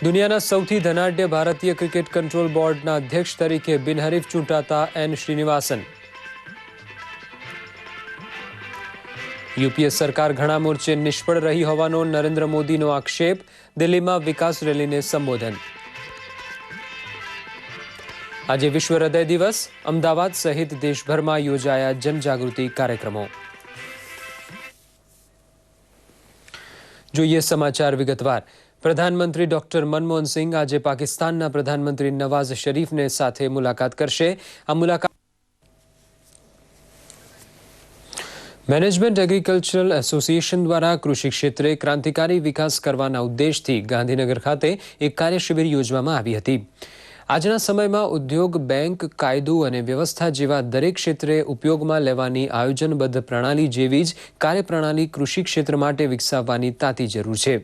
દુનિયાના સૌથી ધનાઢ્ય ભારતીય ક્રિકેટ કંટ્રોલ બોર્ડના અધ્યક્ષ તરીકે બિનહરીફ ચૂંટાતા એન શ્રીનિવાસન. યુપીએ સરકાર ઘણા મોરચે નિષ્ફળ રહી હોવાનો નરેન્દ્ર મોદીનો આક્ષેપ. દિલ્હીમાં વિકાસ રેલીને સંબોધન. આજે વિશ્વ હૃદય દિવસ. અમદાવાદ સહિત દેશભરમાં યોજાયા જનજાગૃતિ કાર્યક્રમો. જોઈએ સમાચાર વિગતવાર. પ્રધાનમંત્રી ડોક્ટર મનમોહન સિંહ આજે પાકિસ્તાનના પ્રધાનમંત્રી નવાઝ શરીફને સાથે મુલાકાત કરશે. આ મુલાકાત મેનેજમેન્ટ એગ્રીકલ્ચરલ એસોસિએશન દ્વારા કૃષિ ક્ષેત્રે ક્રાંતિકારી વિકાસ કરવાના ઉદ્દેશથી ગાંધીનગર ખાતે એક કાર્યશિબિર યોજવામાં આવી હતી. આજના સમયમાં ઉદ્યોગ, બેંક, કાયદો અને વ્યવસ્થા જેવા દરેક ક્ષેત્રે ઉપયોગમાં લેવાની આયોજનબદ્ધ પ્રણાલી જેવી જ કાર્યપ્રણાલી કૃષિ ક્ષેત્ર માટે વિકસાવવાની તાતી જરૂર છે.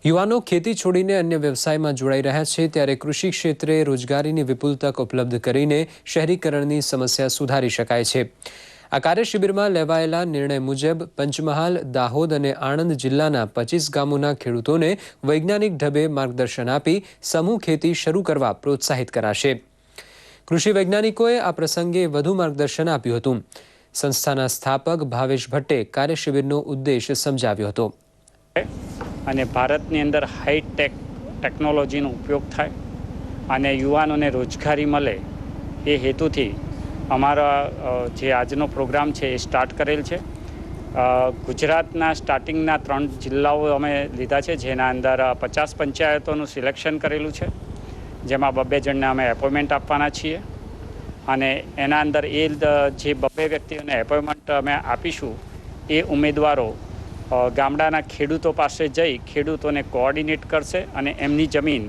યુવાનો ખેતી છોડીને અન્ય વ્યવસાયમાં જોડાઈ રહ્યા છે, ત્યારે કૃષિ ક્ષેત્રે રોજગારીની વિપુલ તક ઉપલબ્ધ કરીને શહેરીકરણની સમસ્યા સુધારી શકાય છે. આ કાર્યશિબિરમાં લેવાયેલા નિર્ણય મુજબ પંચમહાલ, દાહોદ અને આણંદ જિલ્લાના 25 ગામોના ખેડૂતોને વૈજ્ઞાનિક ઢબે માર્ગદર્શન આપી સમૂહ ખેતી શરૂ કરવા પ્રોત્સાહિત કરાશે. કૃષિ વૈજ્ઞાનિકોએ આ પ્રસંગે વધુ માર્ગદર્શન આપ્યું હતું. સંસ્થાના સ્થાપક ભાવેશ ભટ્ટે કાર્યશિબિરનો ઉદ્દેશ સમજાવ્યો હતો. અને ભારતની અંદર હાઈટેક ટેકનોલોજીનો ઉપયોગ થાય અને યુવાનોને રોજગારી મળે એ હેતુથી અમારા જે આજનો પ્રોગ્રામ છે એ સ્ટાર્ટ કરેલ છે. ગુજરાતના સ્ટાર્ટિંગના 3 જિલ્લાઓ અમે લીધા છે, જેના અંદર 50 પંચાયતોનું સિલેક્શન કરેલું છે, જેમાં 2 જણને અમે એપોઇન્ટમેન્ટ આપવાના છીએ. અને એના અંદર એ જે 2 વ્યક્તિઓને એપોઇન્ટમેન્ટ અમે આપીશું એ ઉમેદવારો ગામડાના ખેડૂતો પાસે જઈ ખેડૂતોને કોઓર્ડિનેટ કરશે અને એમની જમીન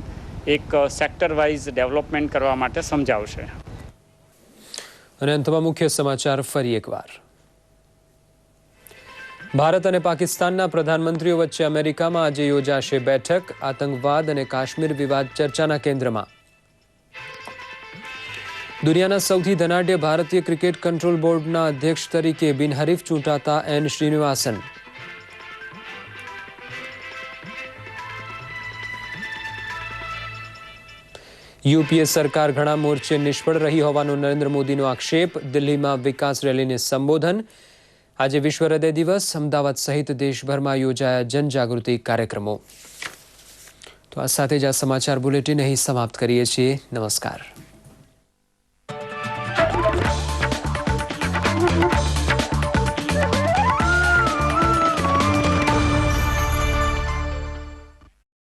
એક સેક્ટર વાઇઝ ડેવલપમેન્ટ કરવા માટે સમજાવશે. અને અંતમાં મુખ્ય સમાચાર ફરી એકવાર. ભારત અને પાકિસ્તાનના પ્રધાનમંત્રીઓ વચ્ચે અમેરિકામાં આજે યોજાશે બેઠક. આતંકવાદ અને કાશ્મીર વિવાદ ચર્ચાના કેન્દ્રમાં. દુનિયાના સૌથી ધનાઢ્ય ભારતીય ક્રિકેટ કંટ્રોલ બોર્ડના અધ્યક્ષ તરીકે બિનહરીફ ચૂંટાતા એન શ્રીનિવાસન. યુપીએ સરકાર ઘણા મોરચે નિષ્ફળ રહી હોવાનો નરેન્દ્ર મોદીનો આક્ષેપ. દિલ્હીમાં વિકાસ રેલીને સંબોધન. આજે વિશ્વ હૃદય દિવસ. અમદાવાદ સહિત દેશભરમાં યોજાયા જનજાગૃતિ કાર્યક્રમો. તો આ સાથે જ આ સમાચાર બુલેટિન અહીં સમાપ્ત કરીએ છીએ. નમસ્કાર.